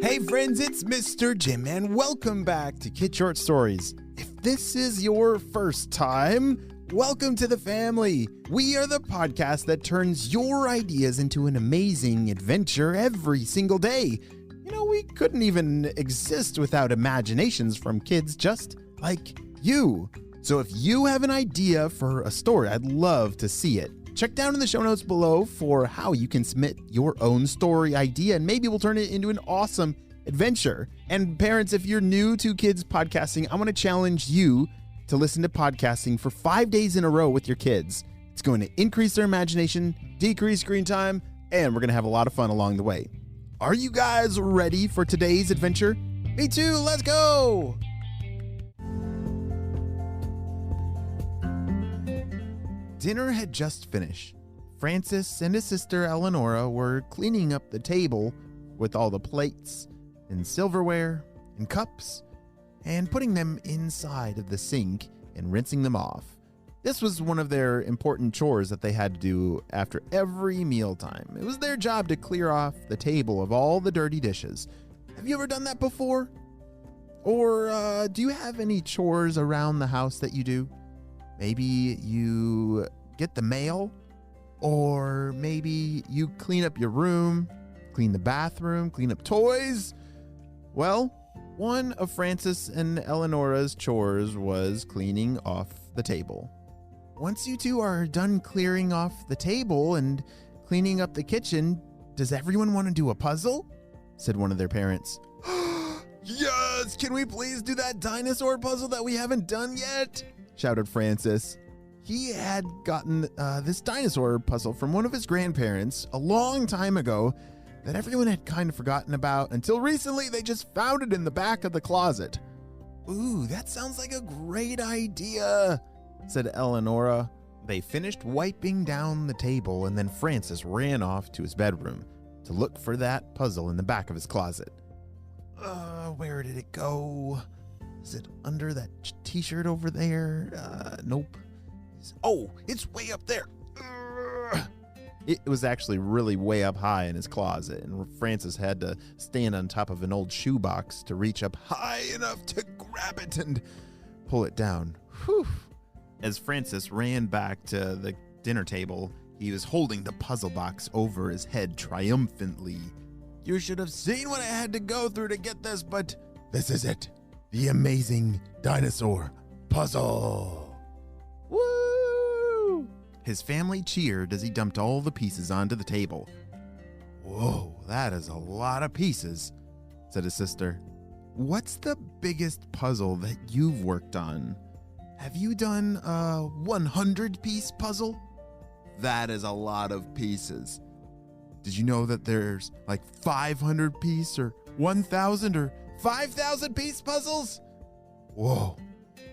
Hey friends, it's Mr. Jim and welcome back to Kid Short Stories. If this is your first time, welcome to the family. We are the podcast that turns your ideas into an amazing adventure every single day. You know, we couldn't even exist without imaginations from kids just like you. So if you have an idea for a story, I'd love to see it. Check down in the show notes below for how you can submit your own story idea, and maybe we'll turn it into an awesome adventure. And parents, if you're new to kids podcasting, I want to challenge you to listen to podcasting for 5 days in a row with your kids. It's going to increase their imagination, decrease screen time, and we're going to have a lot of fun along the way. Are you guys ready for today's adventure? Me too, let's go! Dinner had just finished. Francis and his sister Eleonora were cleaning up the table with all the plates and silverware and cups and putting them inside of the sink and rinsing them off. This was one of their important chores that they had to do after every mealtime. It was their job to clear off the table of all the dirty dishes. Have you ever done that before? Or do you have any chores around the house that you do? Maybe you get the mail, or maybe you clean up your room, clean the bathroom, clean up toys. Well, one of Francis and Eleonora's chores was cleaning off the table. Once you two are done clearing off the table and cleaning up the kitchen, does everyone want to do a puzzle? Said one of their parents. Yes! Can we please do that dinosaur puzzle that we haven't done yet? Shouted Francis. He had gotten this dinosaur puzzle from one of his grandparents a long time ago that everyone had kind of forgotten about until recently they just found it in the back of the closet. Ooh, that sounds like a great idea, said Eleonora. They finished wiping down the table and then Francis ran off to his bedroom to look for that puzzle in the back of his closet. Where did it go? Is it under that t-shirt over there? Nope. Oh, it's way up there. It was actually really way up high in his closet, and Francis had to stand on top of an old shoebox to reach up high enough to grab it and pull it down. Whew. As Francis ran back to the dinner table, he was holding the puzzle box over his head triumphantly. You should have seen what I had to go through to get this, but this is it. The amazing dinosaur puzzle. Woo! His family cheered as he dumped all the pieces onto the table. Whoa, that is a lot of pieces, said his sister. What's the biggest puzzle that you've worked on? Have you done a 100-piece puzzle? That is a lot of pieces. Did you know that there's like 500-piece or 1,000 or 5,000-piece puzzles? Whoa,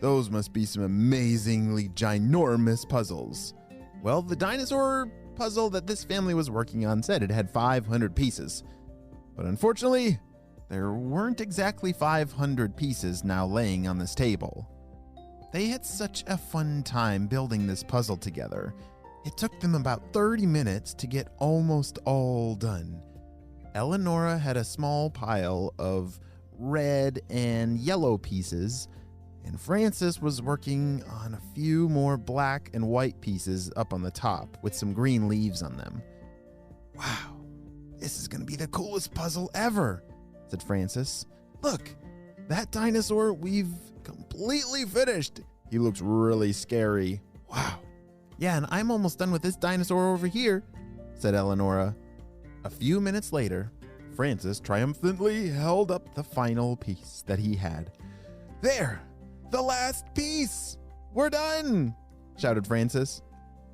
those must be some amazingly ginormous puzzles. Well, the dinosaur puzzle that this family was working on said it had 500 pieces. But unfortunately, there weren't exactly 500 pieces now laying on this table. They had such a fun time building this puzzle together. It took them about 30 minutes to get almost all done. Eleonora had a small pile of red and yellow pieces, and Francis was working on a few more black and white pieces up on the top with some green leaves on them. Wow, this is going to be the coolest puzzle ever, said Francis. Look, that dinosaur we've completely finished. He looks really scary. Wow. Yeah, and I'm almost done with this dinosaur over here, said Eleonora. A few minutes later, Francis triumphantly held up the final piece that he had. There, the last piece. We're done, shouted Francis.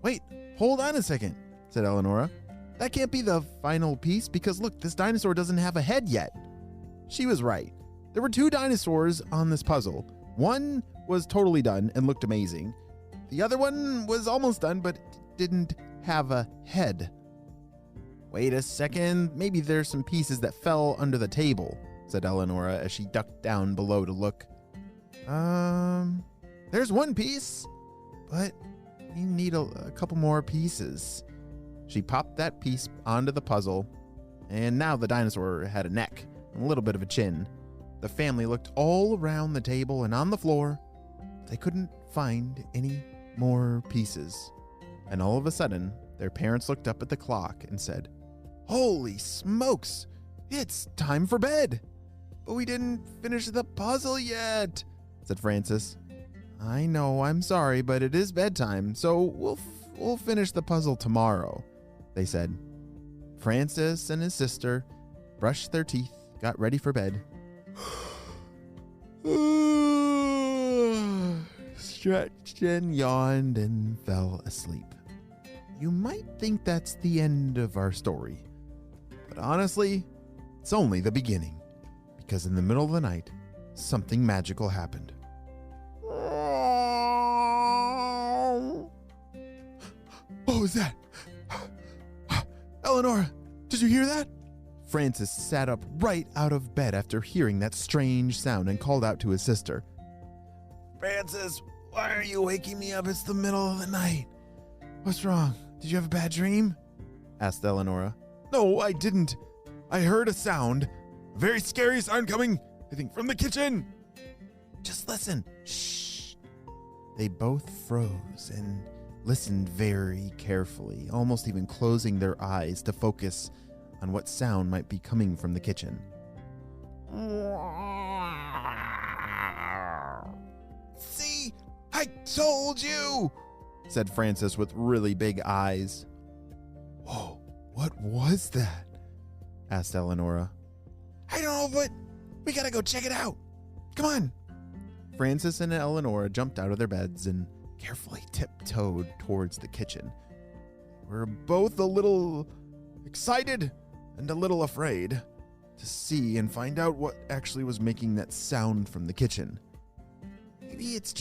Wait, hold on a second, said Eleonora. That can't be the final piece because look, this dinosaur doesn't have a head yet. She was right. There were 2 dinosaurs on this puzzle. One was totally done and looked amazing. The other one was almost done, but didn't have a head. Wait a second, maybe there's some pieces that fell under the table, said Eleonora as she ducked down below to look. There's one piece, but we need a couple more pieces. She popped that piece onto the puzzle, and now the dinosaur had a neck, and a little bit of a chin. The family looked all around the table and on the floor. They couldn't find any more pieces. And all of a sudden, their parents looked up at the clock and said, "Holy smokes, it's time for bed." "But we didn't finish the puzzle yet," said Francis. "I know, I'm sorry, but it is bedtime, so we'll finish the puzzle tomorrow," they said. Francis and his sister brushed their teeth, got ready for bed. Stretched and yawned and fell asleep. You might think that's the end of our story, but honestly, it's only the beginning, because in the middle of the night, something magical happened. What was that? Eleanor, did you hear that? Francis sat up right out of bed after hearing that strange sound and called out to his sister. "Francis, why are you waking me up? It's the middle of the night." "What's wrong? Did you have a bad dream?" asked Eleanor. "No, I didn't. I heard a sound. A very scary sound coming, I think, from the kitchen." "Just listen." Shh. They both froze and listened very carefully, almost even closing their eyes to focus on what sound might be coming from the kitchen. "See, I told you," said Francis with really big eyes. "Whoa, what was that?" asked Eleanor. "I don't know, but we gotta go check it out. Come on." Francis and Eleanor jumped out of their beds and carefully tiptoed towards the kitchen. We're both a little excited and a little afraid to see and find out what actually was making that sound from the kitchen. Maybe it's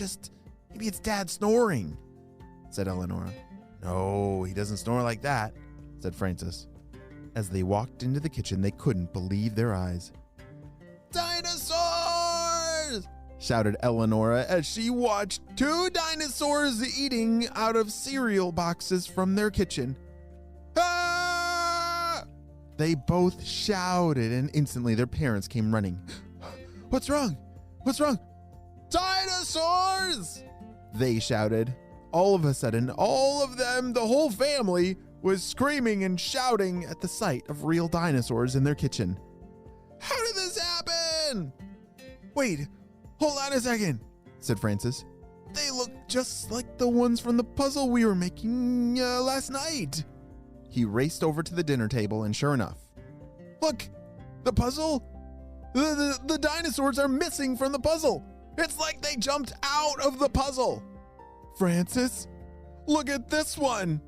Dad snoring," said Eleanor. "No, he doesn't snore like that," said Francis. As they walked into the kitchen, they couldn't believe their eyes. "Dinosaurs!" shouted Eleanor as she watched 2 dinosaurs eating out of cereal boxes from their kitchen. "Ah!" They both shouted, and instantly their parents came running. "What's wrong? What's wrong?" "Dinosaurs!" they shouted. All of a sudden, all of them, the whole family, was screaming and shouting at the sight of real dinosaurs in their kitchen. "How did this happen?" "Wait, hold on a second," said Francis. "They look just like the ones from the puzzle we were making last night." He raced over to the dinner table, and sure enough, look, the puzzle, the dinosaurs are missing from the puzzle. It's like they jumped out of the puzzle. "Francis, look at this one."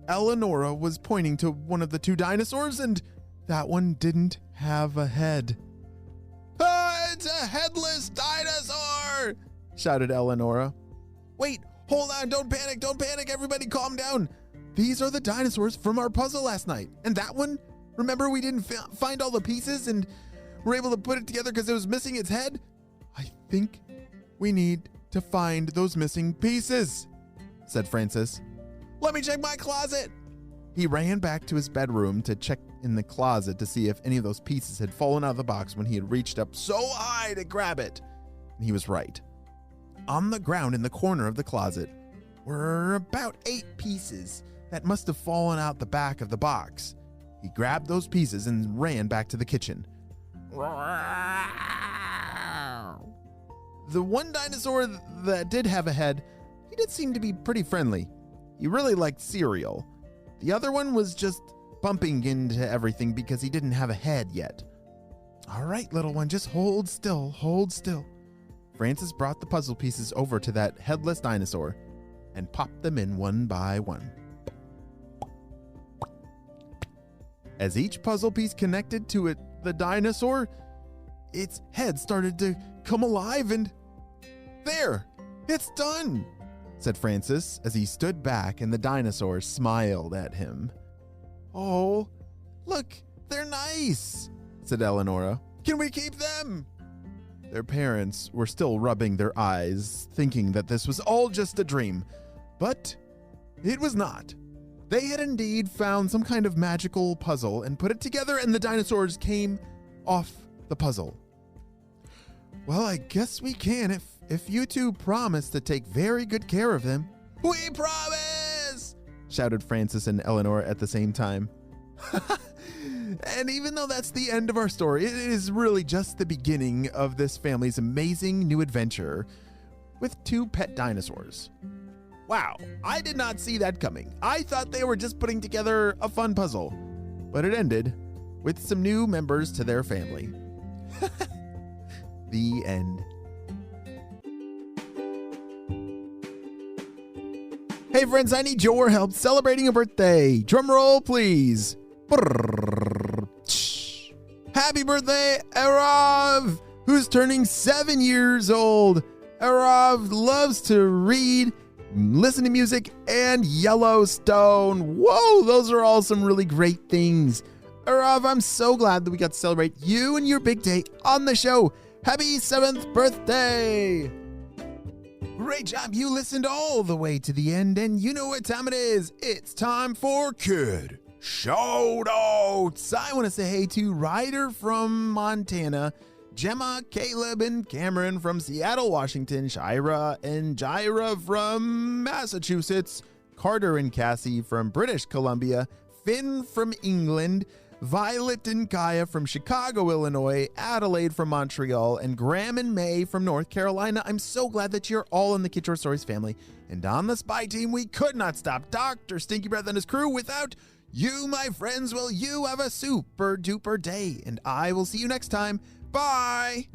Eleanor was pointing to one of the 2 dinosaurs, and that one didn't have a head. "Ah, it's a headless dinosaur!" shouted Eleanor. "Wait, hold on, don't panic, everybody calm down. These are the dinosaurs from our puzzle last night. And that one, remember we didn't find all the pieces and were able to put it together because it was missing its head? I think we need to find those missing pieces," said Francis. "Let me check my closet." He ran back to his bedroom to check in the closet to see if any of those pieces had fallen out of the box when he had reached up so high to grab it. And he was right. On the ground in the corner of the closet were about 8 pieces that must have fallen out the back of the box. He grabbed those pieces and ran back to the kitchen. The one dinosaur that did have a head, he did seem to be pretty friendly. He really liked cereal. The other one was just bumping into everything because he didn't have a head yet. "All right, little one, just hold still, hold still." Francis brought the puzzle pieces over to that headless dinosaur and popped them in one by one. As each puzzle piece connected to the dinosaur, its head started to come alive, and there, it's done, said Francis as he stood back and the dinosaur smiled at him. "Oh, look, they're nice," said Eleanor. "Can we keep them?" Their parents were still rubbing their eyes, thinking that this was all just a dream, but it was not. They had indeed found some kind of magical puzzle and put it together, and the dinosaurs came off the puzzle. Well, I guess we can if you two promise to take very good care of them. We promise! Shouted Francis and Eleanor at the same time. And even though that's the end of our story, it is really just the beginning of this family's amazing new adventure with 2 pet dinosaurs. Wow, I did not see that coming. I thought they were just putting together a fun puzzle, but it ended with some new members to their family. The end. Hey friends, I need your help celebrating a birthday. Drum roll, please. Happy birthday, Erav, who's turning 7 years old. Erav loves to read, listen to music, and Yellowstone. Whoa, those are all some really great things. Erav, I'm so glad that we got to celebrate you and your big day on the show. Happy 7th birthday! Great job, you listened all the way to the end, and you know what time it is. It's time for Kid Shoutouts. I want to say hey to Ryder from Montana, Gemma, Caleb, and Cameron from Seattle, Washington, Shira and Jira from Massachusetts, Carter and Cassie from British Columbia, Finn from England, Violet and Kaya from Chicago, Illinois, Adelaide from Montreal, and Graham and May from North Carolina. I'm so glad that you're all in the Kid Short Stories family. And on the spy team, we could not stop Dr. Stinky Breath and his crew without you, my friends. Well, you have a super duper day, and I will see you next time. Bye!